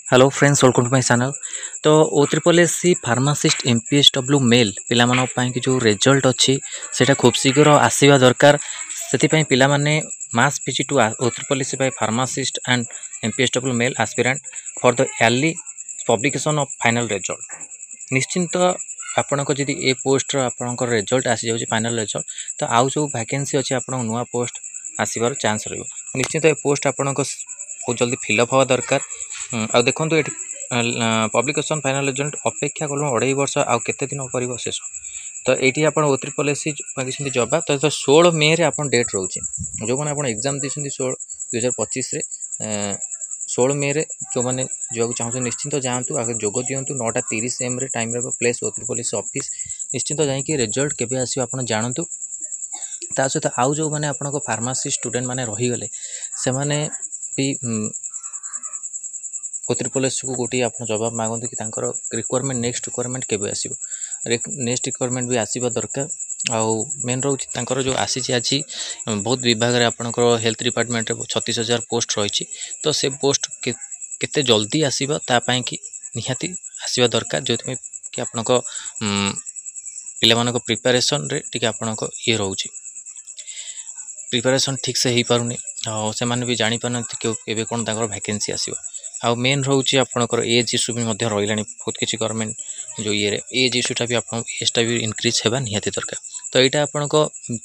Hello friends, welcome to my channel. तो O triple S C pharmacist MPSW male पिलामान जो result अच्छी से खूब शीघ्र आसवा दरकार। से पिलामाने मास पिची to O triple S C by pharmacist and MPSW male aspirant for the early publication of final result. निश्चिंत आपंक जदि ए पोस्टर आपंकर रिजल्ट आसी जाऊँ फाइनल रिजल्ट, तो आउ जो वैकेंसी अच्छी आप नुआ पोस्ट आसबार चांस रही। निश्चिंत ए पोस्ट आपंक बहुत जल्दी फिलअप हवा दरकार। आ देखो ये पब्लिकेशन फाइनल रिजल्ट अपेक्षा कल 2.5 वर्ष आउ केते दिन कर शेष। तो ये आप ओ ट्रिपल एस सी मांगी जवाब तो 16 मे रे आप डेट रोचे जो मैंने आप एग्जाम दी 2025 16 मे रे जो मैंने जावाक चाहूँ निश्चिंत जातु आगे जोग दिंतु 9:30 AM time place O triple S C office. निश्चिंत जाकि रिजल्ट केबे आसियो आप जानतु। ता सहित आउ जो मैंने आपन फार्मासी स्टूडेंट मैंने रहीगले से मैंने भी ओ ट्रिपल एस को गोटे आप जवाब मागते कि रिक्वायरमेंट नेक्स्ट रिक्वायरमेंट केबे आसिबो। नेक्स्ट रिक्वायरमेंट भी आसवा दरकार। आउ मेन रोच जो आसी आज बहुत विभाग में आपंकर हेल्थ डिपार्टमेंट 36,000 पोस्ट रही। तो से पोस्ट केते जल्दी आसवा तापाई कि निहाती आसवा दरकार जो कि आपंक पिला प्रिपेरेसन रे टिके आपंक ये रोचे प्रिपेरेसन ठीक से हो पारुनी से माने भी जानी पारना केबे कौन तांकर वैकेंसी आसो। आउ मेन रोचे आपंकर एज इश्यू भी रहा बहुत किसी गवर्नमेंट जो ये एज इश्यूटा भी आप एजटा भी इनक्रीज होगा निहाती दरकार। तो यहाँ आपंक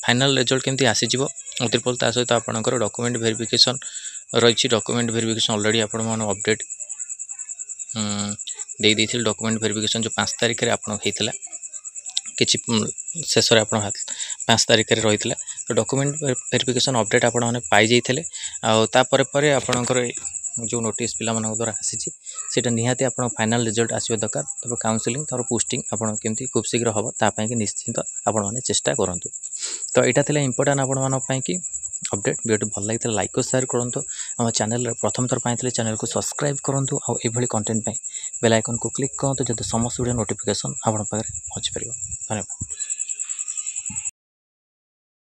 फाइनल रिजल्ट केमती आसीज ट्रिपल ता सहित आपंकर डॉक्यूमेंट वेरिफिकेशन रही। डॉक्यूमेंट वेरिफिकेशन ऑलरेडी आप अपडेट दे डॉक्यूमेंट वेरिफिकेशन जो 5 तारिख में होता किसी शेष आप 5 तारिख में रही। तो डॉक्यूमेंट वेरिफिकेशन अपडेट आप पाई जाइए। आपर आपणकर जो नोटिस पिला द्वारा आसी निहाती आप फाइनल रिजल्ट आसवा दरकार। तब काउंसलिंग तब पोस्टिंग आपमती खूब शीघ्र हम ताकि निश्चिंत आपण चेष्टा करूँ। तो यहाँ था इंपोर्टाट आपण कि अपडेट वीडियो भल लगी लाइक और शेयर करूँ। आम चैनल प्रथम थर पाई चैनल को सब्सक्राइब करूँ। आउ ये कंटेंट बेल आइकन को क्लिक करूँ जब समस्त वीडियो नोटिफिकेशन आप पहुँची पार। धन्यवाद।